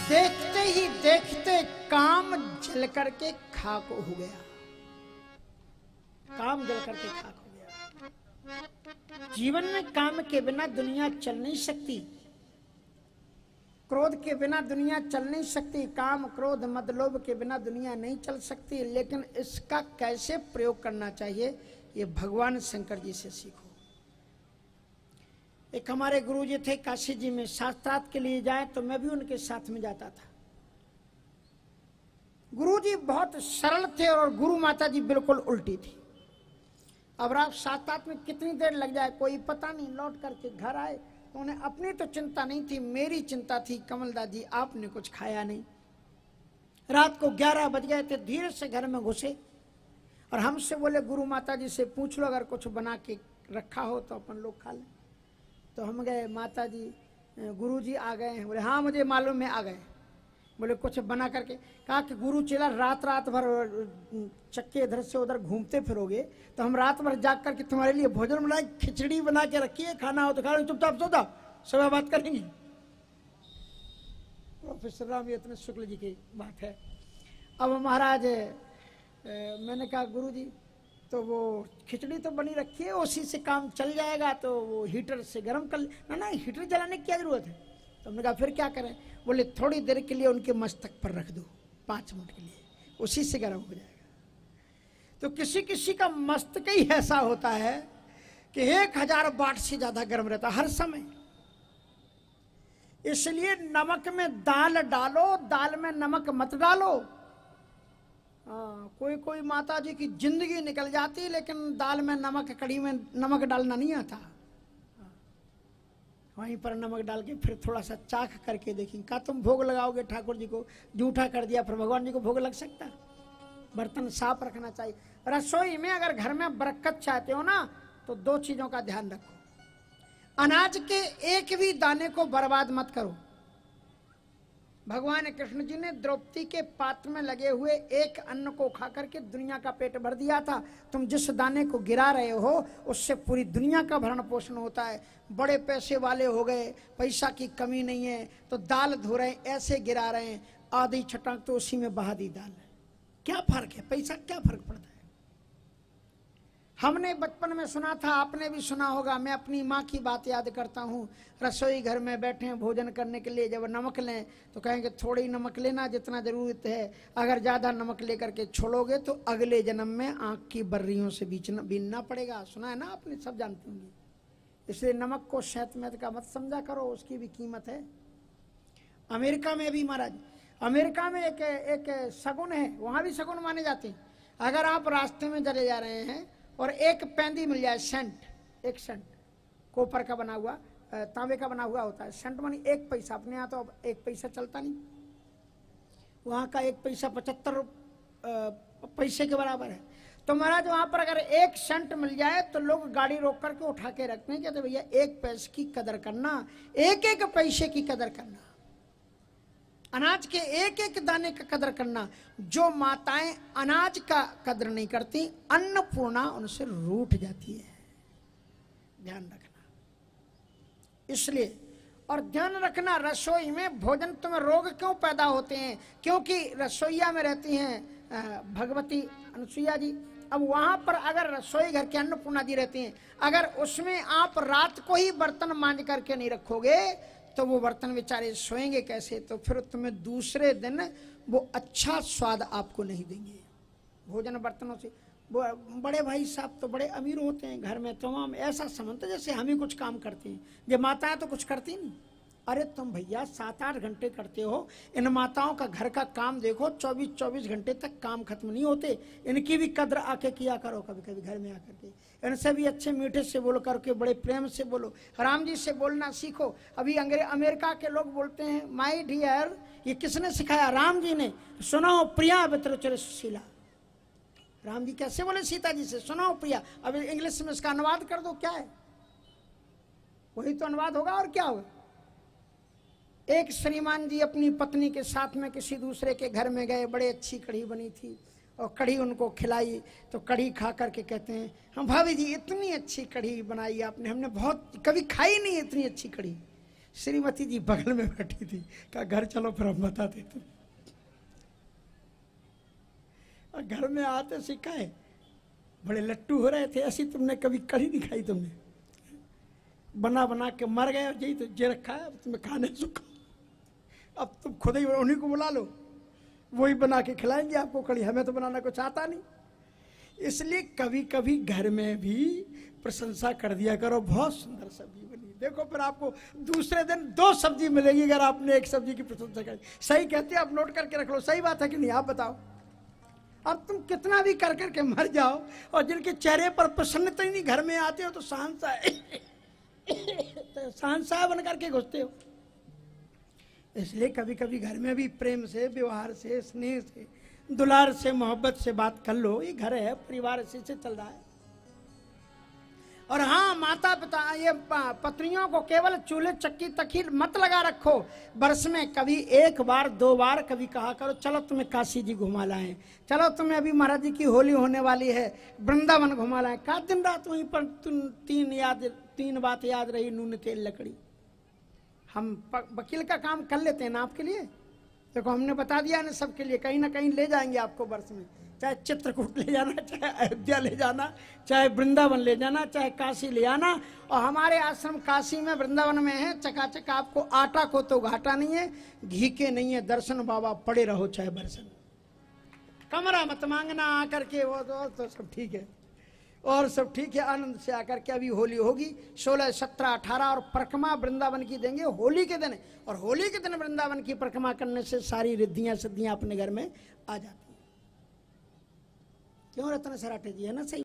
देखते ही देखते काम जल करके खाक हो गया। काम जल करके खाक हो गया। जीवन में काम के बिना दुनिया चल नहीं सकती, क्रोध के बिना दुनिया चल नहीं सकती, काम क्रोध मद लोभ के बिना दुनिया नहीं चल सकती। लेकिन इसका कैसे प्रयोग करना चाहिए ये भगवान शंकर जी से सीखो। एक हमारे गुरुजी थे काशी जी में, शास्त्रार्थ के लिए जाए तो मैं भी उनके साथ में जाता था। गुरुजी बहुत सरल थे और गुरु माता जी बिल्कुल उल्टी थी। अब रात शास्त्रार्थ में कितनी देर लग जाए कोई पता नहीं। लौट करके घर आए तो उन्हें अपनी तो चिंता नहीं थी, मेरी चिंता थी, कमलदास जी आपने कुछ खाया नहीं। रात को 11 बज गए थे, धीरे से घर में घुसे और हमसे बोले गुरु माता जी से पूछ लो अगर कुछ बना के रखा हो तो अपन लोग खा लें। तो हम गए, माता जी गुरु जी आ गए हैं। बोले हाँ मुझे मालूम है आ गए। बोले कुछ बना करके, कहा कि गुरु चला रात भर चक्के इधर से उधर घूमते फिरोगे तो हम रात भर जाग करके तुम्हारे लिए भोजन बनाए, खिचड़ी बना के रखी है, खाना हो तो खा लो, चुपचाप सो जाओ, सुबह बात करेंगे। प्रोफेसर राम यत्न शुक्ल जी की बात है। अब महाराज मैंने कहा गुरु जी तो वो खिचड़ी तो बनी रखी है, उसी से काम चल जाएगा, तो वो हीटर से गर्म कर ना। हीटर जलाने की क्या जरूरत है? तो हमने कहा फिर क्या करें? बोले थोड़ी देर के लिए उनके मस्तक पर रख दो, 5 मिनट के लिए, उसी से गर्म हो जाएगा। तो किसी किसी का मस्तक ही ऐसा होता है कि 1000 वाट से ज्यादा गर्म रहता हर समय। इसलिए नमक में दाल डालो, दाल में नमक मत डालो। कोई माता जी की जिंदगी निकल जाती लेकिन दाल में नमक, कढ़ी में नमक डालना नहीं आता। वहीं पर नमक डाल के फिर थोड़ा सा चाख करके देखेंगे। कहा तुम भोग लगाओगे ठाकुर जी को, जूठा कर दिया, फिर भगवान जी को भोग लग सकता है? बर्तन साफ रखना चाहिए। रसोई में अगर घर में बरकत चाहते हो ना तो 2 चीजों का ध्यान रखो। अनाज के एक भी दाने को बर्बाद मत करो। भगवान कृष्ण जी ने द्रौपदी के पात्र में लगे हुए एक अन्न को खा करके दुनिया का पेट भर दिया था। तुम जिस दाने को गिरा रहे हो उससे पूरी दुनिया का भरण पोषण होता है। बड़े पैसे वाले हो गए, पैसा की कमी नहीं है तो दाल धो रहे हैं, ऐसे गिरा रहे हैं, आधी छटाक तो उसी में बहा दी दाल। क्या फर्क है? पैसा क्या फर्क पड़ता है? हमने बचपन में सुना था, आपने भी सुना होगा। मैं अपनी माँ की बात याद करता हूँ। रसोई घर में बैठे हैं भोजन करने के लिए, जब नमक लें तो कहेंगे थोड़ी नमक लेना जितना जरूरत है, अगर ज़्यादा नमक लेकर के छोड़ोगे तो अगले जन्म में आँख की बर्रियों से बीनना पड़ेगा। सुना है ना आपने, सब जानते होंगे। इसलिए नमक को शहतमहत का मत समझा करो, उसकी भी कीमत है। अमेरिका में भी महाराज, अमेरिका में एक शगुन है, वहाँ भी शगुन माने जाते हैं। अगर आप रास्ते में चले जा रहे हैं और एक पैंदी मिल जाए, सेंट, एक सेंट, कॉपर का बना हुआ, तांबे का बना हुआ होता है। सेंट मानी 1 पैसा। अपने यहाँ तो 1 पैसा चलता नहीं, वहाँ का 1 पैसा 75 पैसे के बराबर है। तो महाराज वहाँ पर अगर 1 सेंट मिल जाए तो लोग गाड़ी रोक करके उठा के रखते हैं, कहते भैया 1 पैसे की कदर करना, 1 पैसे की कदर करना, अनाज के 1 दाने का कदर करना। जो माताएं अनाज का कदर नहीं करती, अन्नपूर्णा उनसे रूठ जाती है। ध्यान रखना। इसलिए और ध्यान रखना, रसोई में भोजन तुम्हें रोग क्यों पैदा होते हैं? क्योंकि रसोईया में रहती हैं भगवती अनुसुईया जी। अब वहां पर अगर रसोई घर के अन्नपूर्णा जी रहती हैं, अगर उसमें आप रात को ही बर्तन मांज करके नहीं रखोगे तो वो बर्तन बेचारे सोएंगे कैसे? तो फिर तुम्हें दूसरे दिन वो अच्छा स्वाद आपको नहीं देंगे। भोजन बर्तनों से, बड़े भाई साहब तो बड़े अमीर होते हैं, घर में तमाम ऐसा समझते जैसे हम ही कुछ काम करते हैं। ये माताएं तो कुछ करती नहीं। अरे तुम भैया 7-8 घंटे करते हो, इन माताओं का घर का काम देखो, 24-24 घंटे तक काम खत्म नहीं होते। इनकी भी कद्र आके किया करो, कभी कभी घर में आकर के इनसे भी अच्छे मीठे से बोलो करके, बड़े प्रेम से बोलो। राम जी से बोलना सीखो। अभी अमेरिका के लोग बोलते हैं माई डियर, ये किसने सिखाया? राम जी ने। सुनो प्रिया वितरुचिर सुशीला। राम जी कैसे बोले सीता जी से? सुनो प्रिया। अब इंग्लिश में इसका अनुवाद कर दो, क्या है? वही तो अनुवाद होगा और क्या होगा। एक श्रीमान जी अपनी पत्नी के साथ में किसी दूसरे के घर में गए, बड़ी अच्छी कढ़ी बनी थी और कढ़ी उनको खिलाई। तो कढ़ी खा करके कहते हैं, हम भाभी जी इतनी अच्छी कढ़ी बनाई आपने, हमने बहुत कभी खाई नहीं इतनी अच्छी कढ़ी। श्रीमती जी बगल में बैठी थी, कहा घर चलो फिर हम बताते तुम। और घर में आते सिखाए, बड़े लट्टू हो रहे थे। ऐसी तुमने कभी कढ़ी नहीं खाई, तुमने बना बना के मर गए, यही तो जे रखा है, अब तुम्हें खाने सुखा, अब तुम खुद ही उन्हीं को बुला लो, वही बना के खिलाएंगे आपको कढ़ी, हमें तो बनाना कुछ आता नहीं। इसलिए कभी कभी घर में भी प्रशंसा कर दिया करो, बहुत सुंदर सब्जी बनी, देखो फिर आपको दूसरे दिन 2 सब्जी मिलेगी अगर आपने एक सब्जी की प्रशंसा करी। सही कहते हैं, आप नोट करके रख लो, सही बात है कि नहीं, आप बताओ। अब तुम कितना भी कर करके मर जाओ और जिनके चेहरे पर प्रसन्नता ही नहीं, घर में आते हो तो शहंशाह बन करके घुसते हो। इसलिए कभी कभी घर में भी प्रेम से, व्यवहार से, स्नेह से, दुलार से, मोहब्बत से बात कर लो। ये घर है, परिवार से चल रहा है। और हाँ, माता पिता ये पत्नियों को केवल चूल्हे चक्की तक ही मत लगा रखो, वर्ष में कभी 1 बार 2 बार कभी कहा करो चलो तुम्हें काशी जी घुमा लाएं, चलो तुम्हें अभी महाराज जी की होली होने वाली है वृंदावन घुमा लाएं। का दिन रात वहीं पर 3 बात याद रही, नून तेल लकड़ी। हम वकील का काम कर लेते हैं ना आपके लिए, देखो हमने बता दिया ना सबके लिए, कहीं ना कहीं ले जाएंगे आपको वर्ष में, चाहे चित्रकूट ले जाना, चाहे अयोध्या ले जाना, चाहे वृंदावन ले जाना, चाहे काशी ले जाना। और हमारे आश्रम काशी में वृंदावन में है, चकाचक आपको आटा को तो घाटा नहीं है, घी के नहीं है दर्शन, बाबा पड़े रहो चाहे बरसन, कमरा मत मांगना आकर के, वो तो सब ठीक है, और सब ठीक है। आनंद से आकर के अभी होली होगी 16, 17, 18 और परिक्रमा वृंदावन की देंगे होली के दिन, और होली के दिन वृंदावन की परिक्रमा करने से सारी रिद्धियां सिद्धियां अपने घर में आ जाती हैं। क्यों रत्न सराठे जी, है ना सही।